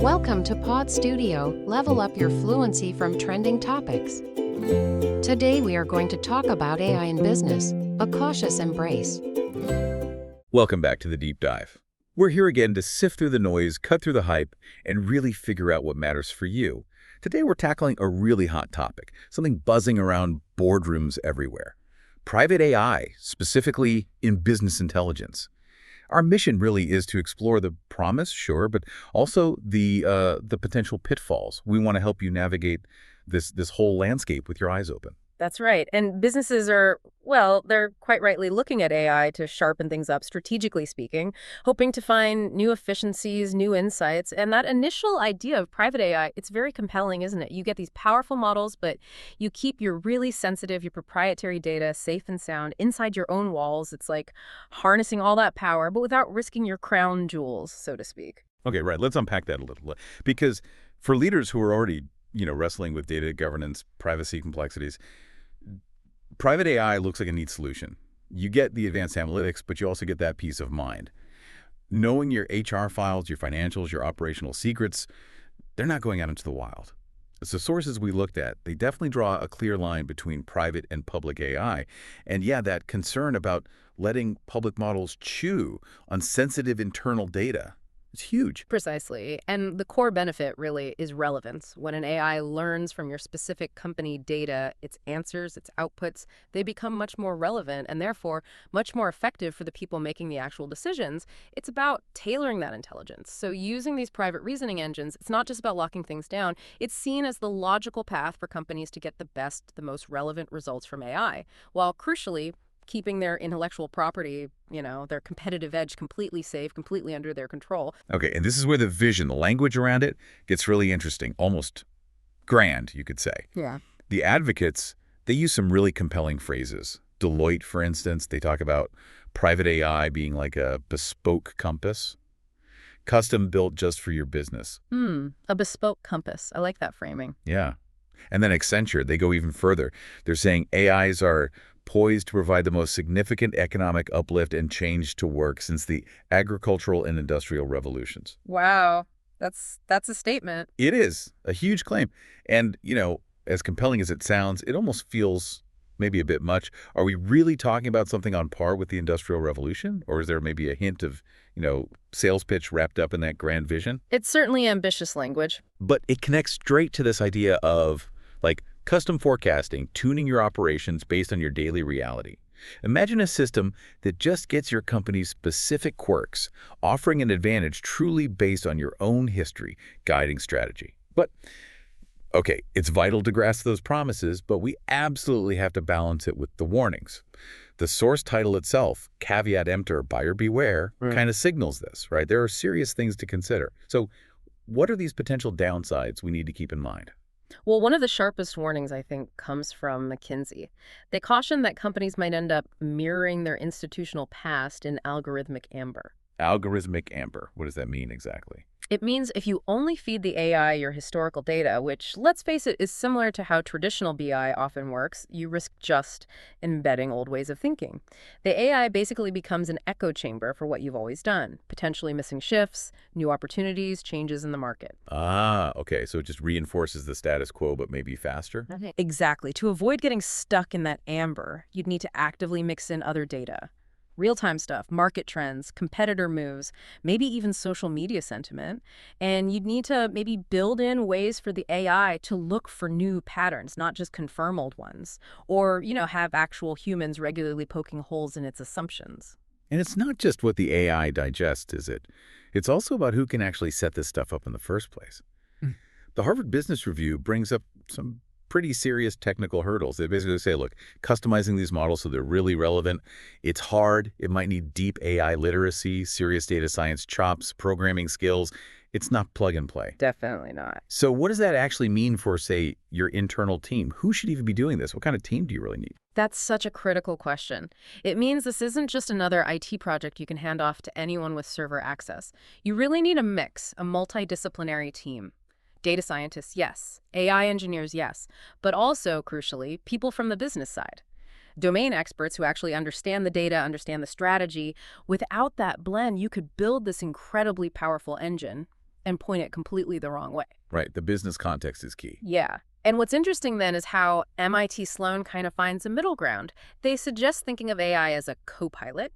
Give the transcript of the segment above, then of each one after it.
Welcome to Pod Studio, level up your fluency from trending topics. Today we are going to talk about AI in business, a cautious embrace. Welcome back to the Deep Dive. We're here again to sift through the noise, cut through the hype, and really figure out what matters for you. Today we're tackling a really hot topic, something buzzing around boardrooms everywhere. Private AI, specifically in business intelligence. Our mission really is to explore the promise, sure, but also the potential pitfalls. We want to help you navigate this whole landscape with your eyes open. That's right. And businesses are, well, they're quite rightly looking at AI to sharpen things up, strategically speaking, hoping to find new efficiencies, new insights. And that initial idea of private AI, it's very compelling, isn't it? You get these powerful models, but you keep your really sensitive, your proprietary data safe and sound inside your own walls. It's like harnessing all that power, but without risking your crown jewels, so to speak. Okay, right. Let's unpack that a little. Because for leaders who are already, wrestling with data governance, privacy complexities, private AI looks like a neat solution. You get the advanced analytics, but you also get that peace of mind. Knowing your HR files, your financials, your operational secrets, they're not going out into the wild. As the sources we looked at, they definitely draw a clear line between private and public AI. And yeah, that concern about letting public models chew on sensitive internal data, it's huge. Precisely. And the core benefit really is relevance. When an AI learns from your specific company data, its answers, its outputs, they become much more relevant and therefore much more effective for the people making the actual decisions. It's about tailoring that intelligence. So using these private reasoning engines, it's not just about locking things down. It's seen as the logical path for companies to get the best, the most relevant results from AI, while crucially keeping their intellectual property, their competitive edge completely safe, completely under their control. Okay, and this is where the vision, the language around it, gets really interesting, almost grand, you could say. Yeah. The advocates, they use some really compelling phrases. Deloitte, for instance, they talk about private AI being like a bespoke compass, custom built just for your business. A bespoke compass. I like that framing. Yeah. And then Accenture, they go even further. They're saying AIs are poised to provide the most significant economic uplift and change to work since the agricultural and industrial revolutions. Wow. That's a statement. It is a huge claim. And, as compelling as it sounds, it almost feels maybe a bit much. Are we really talking about something on par with the Industrial Revolution? Or is there maybe a hint of, sales pitch wrapped up in that grand vision? It's certainly ambitious language. But it connects straight to this idea of, custom forecasting, tuning your operations based on your daily reality. Imagine a system that just gets your company's specific quirks, offering an advantage truly based on your own history, guiding strategy. But, okay, it's vital to grasp those promises, but we absolutely have to balance it with the warnings. The source title itself, caveat emptor, buyer beware, kind of signals this, right? There are serious things to consider. So what are these potential downsides we need to keep in mind? Well, one of the sharpest warnings, I think, comes from McKinsey. They caution that companies might end up mirroring their institutional past in algorithmic amber. Algorithmic amber. What does that mean exactly? It means if you only feed the AI your historical data, which, let's face it, is similar to how traditional BI often works, you risk just embedding old ways of thinking. The AI basically becomes an echo chamber for what you've always done, potentially missing shifts, new opportunities, changes in the market. Ah, okay. So it just reinforces the status quo, but maybe faster? Exactly. To avoid getting stuck in that amber, you'd need to actively mix in other data. Real-time stuff, market trends, competitor moves, maybe even social media sentiment. And you'd need to maybe build in ways for the AI to look for new patterns, not just confirm old ones. Or, have actual humans regularly poking holes in its assumptions. And it's not just what the AI digests, is it? It's also about who can actually set this stuff up in the first place. The Harvard Business Review brings up some pretty serious technical hurdles. They basically say, look, customizing these models so they're really relevant, it's hard. It might need deep AI literacy, serious data science chops, programming skills. It's not plug and play. Definitely not. So what does that actually mean for, say, your internal team? Who should even be doing this? What kind of team do you really need? That's such a critical question. It means this isn't just another IT project you can hand off to anyone with server access. You really need a mix, a multidisciplinary team. Data scientists, yes. AI engineers, yes. But also, crucially, people from the business side. Domain experts who actually understand the data, understand the strategy. Without that blend, you could build this incredibly powerful engine and point it completely the wrong way. Right. The business context is key. Yeah. And what's interesting then is how MIT Sloan kind of finds a middle ground. They suggest thinking of AI as a co-pilot,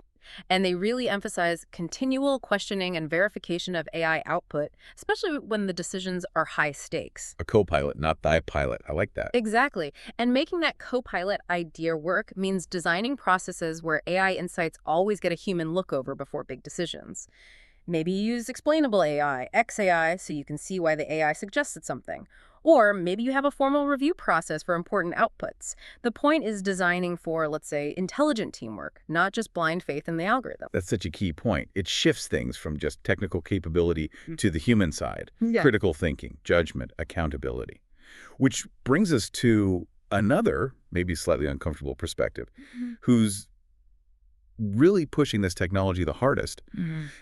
and they really emphasize continual questioning and verification of AI output, especially when the decisions are high stakes. A co-pilot, not thy pilot. I like that. Exactly. And making that co-pilot idea work means designing processes where AI insights always get a human look over before big decisions. Maybe you use explainable AI, XAI, so you can see why the AI suggested something. Or maybe you have a formal review process for important outputs. The point is designing for, let's say, intelligent teamwork, not just blind faith in the algorithm. That's such a key point. It shifts things from just technical capability to the human side, Yeah. critical thinking, judgment, accountability. Which brings us to another, maybe slightly uncomfortable perspective, who's really pushing this technology the hardest.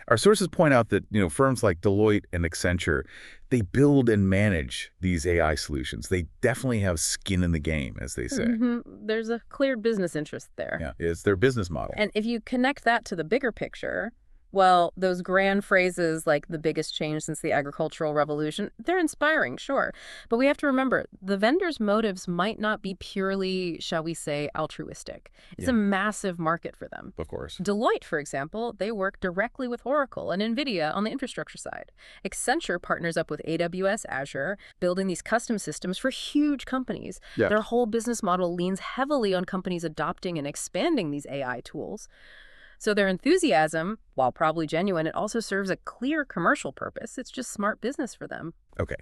Our sources point out that, firms like Deloitte and Accenture, they build and manage these AI solutions. They definitely have skin in the game, as they say. There's a clear business interest there. Yeah, it's their business model. And if you connect that to the bigger picture, well, those grand phrases like the biggest change since the agricultural revolution, they're inspiring, sure. But we have to remember, the vendors' motives might not be purely, shall we say, altruistic. It's a massive market for them. Of course. Deloitte, for example, they work directly with Oracle and NVIDIA on the infrastructure side. Accenture partners up with AWS Azure, building these custom systems for huge companies. Yeah. Their whole business model leans heavily on companies adopting and expanding these AI tools. So their enthusiasm, while probably genuine, it also serves a clear commercial purpose. It's just smart business for them. Okay.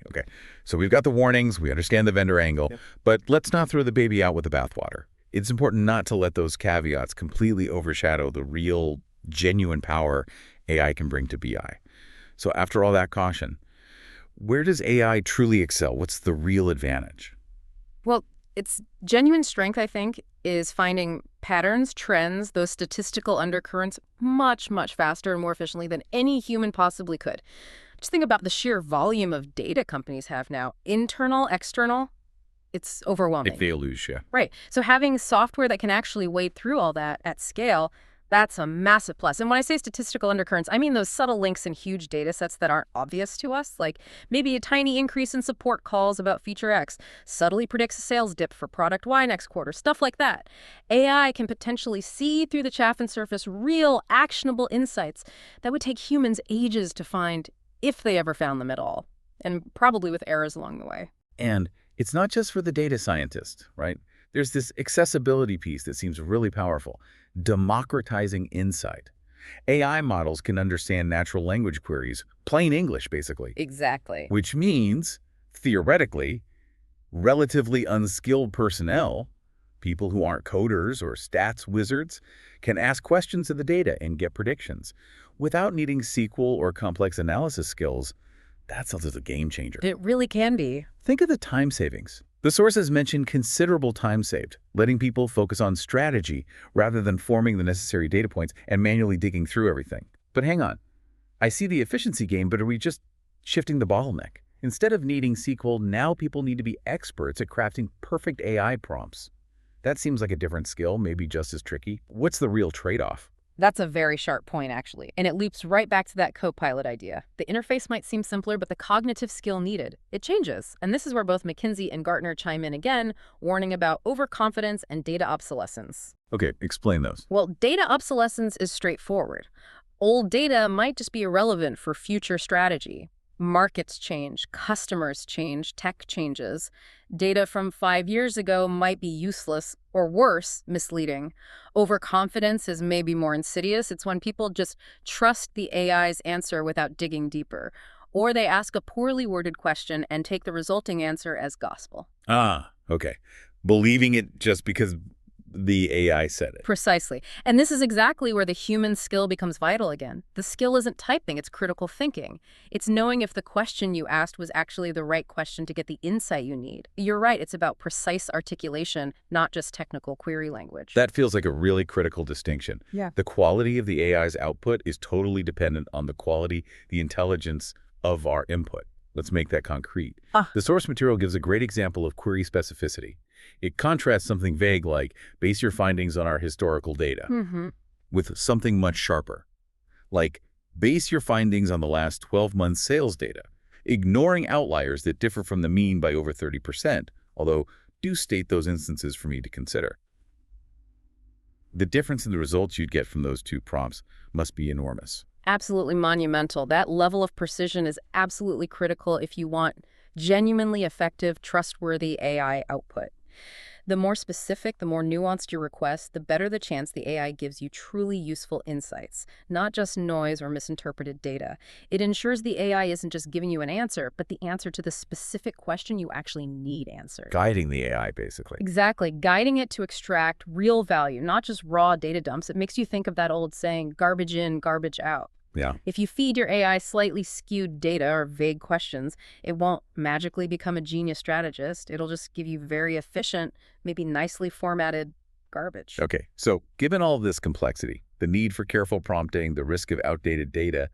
So we've got the warnings, we understand the vendor angle, but let's not throw the baby out with the bathwater. It's important not to let those caveats completely overshadow the real, genuine power AI can bring to BI. So after all that caution, where does AI truly excel? What's the real advantage? Well, its genuine strength, I think, is finding patterns, trends, those statistical undercurrents much, much faster and more efficiently than any human possibly could. Just think about the sheer volume of data companies have now. Internal, external, it's overwhelming. If they lose, yeah. Right. So having software that can actually wade through all that at scale, that's a massive plus. And when I say statistical undercurrents, I mean those subtle links in huge data sets that aren't obvious to us, like maybe a tiny increase in support calls about feature X subtly predicts a sales dip for product Y next quarter, stuff like that. AI can potentially see through the chaff and surface real, actionable insights that would take humans ages to find if they ever found them at all, and probably with errors along the way. And it's not just for the data scientist, right? There's this accessibility piece that seems really powerful, democratizing insight. AI models can understand natural language queries, plain English, basically. Exactly. Which means, theoretically, relatively unskilled personnel, people who aren't coders or stats wizards, can ask questions of the data and get predictions. Without needing SQL or complex analysis skills, that sounds like a game changer. It really can be. Think of the time savings. The sources mention considerable time saved, letting people focus on strategy rather than forming the necessary data points and manually digging through everything. But hang on. I see the efficiency gain, but are we just shifting the bottleneck? Instead of needing SQL, now people need to be experts at crafting perfect AI prompts. That seems like a different skill, maybe just as tricky. What's the real trade-off? That's a very sharp point, actually. And it loops right back to that co-pilot idea. The interface might seem simpler, but the cognitive skill needed, it changes. And this is where both McKinsey and Gartner chime in again, warning about overconfidence and data obsolescence. Okay, explain those. Well, data obsolescence is straightforward. Old data might just be irrelevant for future strategy. Markets change, customers change, tech changes. Data from 5 years ago might be useless, or worse, misleading. Overconfidence is maybe more insidious. It's when people just trust the AI's answer without digging deeper. Or they ask a poorly worded question and take the resulting answer as gospel. Ah, okay. Believing it just because the AI said it. Precisely. And this is exactly where the human skill becomes vital again. The skill isn't typing, it's critical thinking. It's knowing if the question you asked was actually the right question to get the insight you need. You're right, it's about precise articulation, not just technical query language. That feels like a really critical distinction. Yeah. The quality of the AI's output is totally dependent on the quality, the intelligence of our input. Let's make that concrete. The source material gives a great example of query specificity. It contrasts something vague like, base your findings on our historical data, with something much sharper, like, base your findings on the last 12 months sales data, ignoring outliers that differ from the mean by over 30%, although do state those instances for me to consider. The difference in the results you'd get from those two prompts must be enormous. Absolutely monumental. That level of precision is absolutely critical if you want genuinely effective, trustworthy AI output. The more specific, the more nuanced your request, the better the chance the AI gives you truly useful insights, not just noise or misinterpreted data. It ensures the AI isn't just giving you an answer, but the answer to the specific question you actually need answered. Guiding the AI, basically. Exactly. Guiding it to extract real value, not just raw data dumps. It makes you think of that old saying, garbage in, garbage out. Yeah. If you feed your AI slightly skewed data or vague questions, it won't magically become a genius strategist. It'll just give you very efficient, maybe nicely formatted garbage. Okay, so given all of this complexity, the need for careful prompting, the risk of outdated data,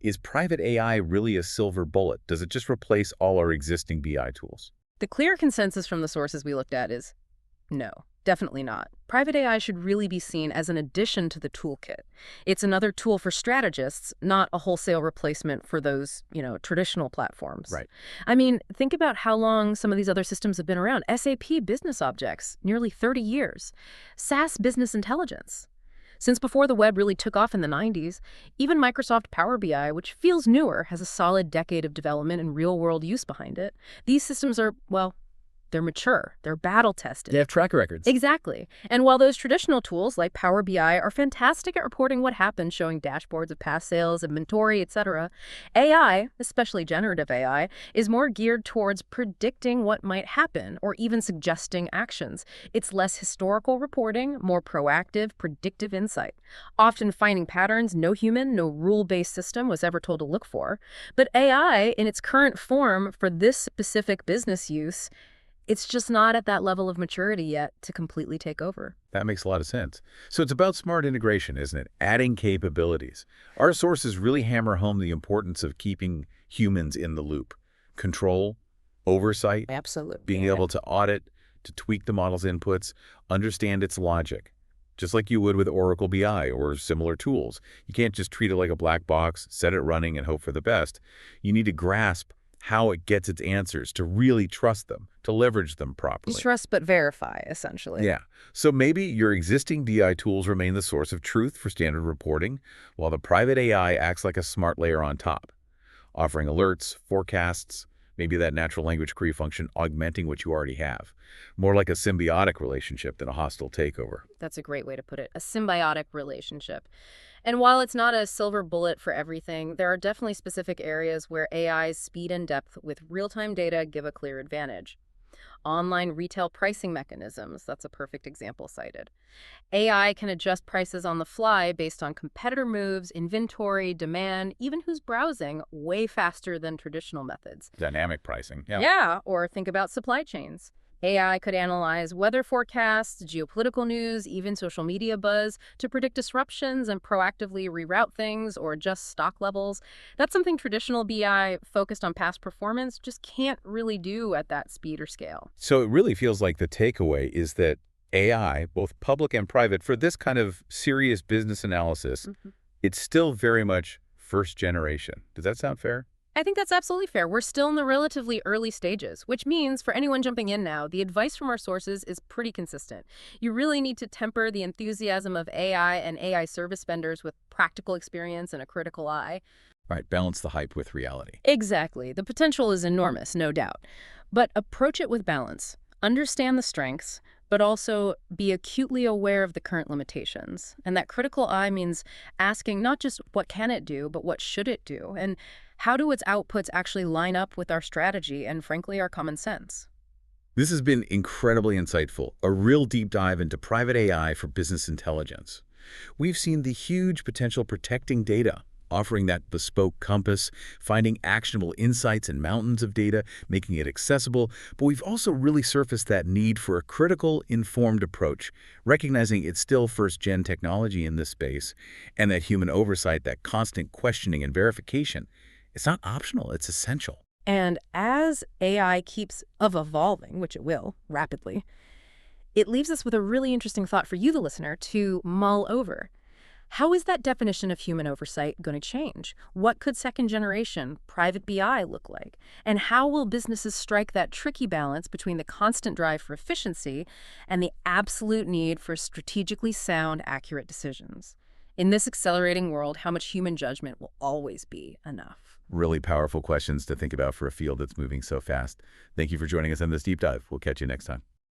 is private AI really a silver bullet? Does it just replace all our existing BI tools? The clear consensus from the sources we looked at is no. Definitely not. Private AI should really be seen as an addition to the toolkit. It's another tool for strategists, not a wholesale replacement for those, traditional platforms. Right. I mean, think about how long some of these other systems have been around. SAP Business Objects, nearly 30 years. SAS Business Intelligence. Since before the web really took off in the 90s, even Microsoft Power BI, which feels newer, has a solid decade of development and real-world use behind it. These systems are, well, they're mature. They're battle-tested. They have track records. Exactly. And while those traditional tools like Power BI are fantastic at reporting what happened, showing dashboards of past sales, inventory, etc., AI, especially generative AI, is more geared towards predicting what might happen or even suggesting actions. It's less historical reporting, more proactive, predictive insight, often finding patterns no human, no rule-based system was ever told to look for. But AI, in its current form for this specific business use, it's just not at that level of maturity yet to completely take over. That makes a lot of sense. So it's about smart integration, isn't it? Adding capabilities. Our sources really hammer home the importance of keeping humans in the loop. Control, oversight, Absolutely. being able to audit, to tweak the model's inputs, understand its logic. Just like you would with Oracle BI or similar tools. You can't just treat it like a black box, set it running, and hope for the best. You need to grasp how it gets its answers, to really trust them, to leverage them properly. Trust but verify, essentially. Yeah. So maybe your existing BI tools remain the source of truth for standard reporting, while the private AI acts like a smart layer on top, offering alerts, forecasts, maybe that natural language query function augmenting what you already have. More like a symbiotic relationship than a hostile takeover. That's a great way to put it. A symbiotic relationship. And while it's not a silver bullet for everything, there are definitely specific areas where AI's speed and depth with real-time data give a clear advantage. Online retail pricing mechanisms, that's a perfect example cited. AI can adjust prices on the fly based on competitor moves, inventory, demand, even who's browsing, way faster than traditional methods. Dynamic pricing. Yeah, or think about supply chains. AI could analyze weather forecasts, geopolitical news, even social media buzz to predict disruptions and proactively reroute things or adjust stock levels. That's something traditional BI focused on past performance just can't really do at that speed or scale. So it really feels like the takeaway is that AI, both public and private, for this kind of serious business analysis, it's still very much first generation. Does that sound fair? I think that's absolutely fair. We're still in the relatively early stages, which means for anyone jumping in now, the advice from our sources is pretty consistent. You really need to temper the enthusiasm of AI and AI service vendors with practical experience and a critical eye. Right, balance the hype with reality. Exactly. The potential is enormous, no doubt. But approach it with balance. Understand the strengths, but also be acutely aware of the current limitations. And that critical eye means asking not just what can it do, but what should it do? And how do its outputs actually line up with our strategy and, frankly, our common sense? This has been incredibly insightful, a real deep dive into private AI for business intelligence. We've seen the huge potential protecting data, offering that bespoke compass, finding actionable insights in mountains of data, making it accessible, but we've also really surfaced that need for a critical, informed approach, recognizing it's still first-gen technology in this space, and that human oversight, that constant questioning and verification, it's not optional, it's essential. And as AI keeps evolving, which it will, rapidly, it leaves us with a really interesting thought for you, the listener, to mull over. How is that definition of human oversight going to change? What could second-generation private BI look like? And how will businesses strike that tricky balance between the constant drive for efficiency and the absolute need for strategically sound, accurate decisions? In this accelerating world, how much human judgment will always be enough? Really powerful questions to think about for a field that's moving so fast. Thank you for joining us on this deep dive. We'll catch you next time.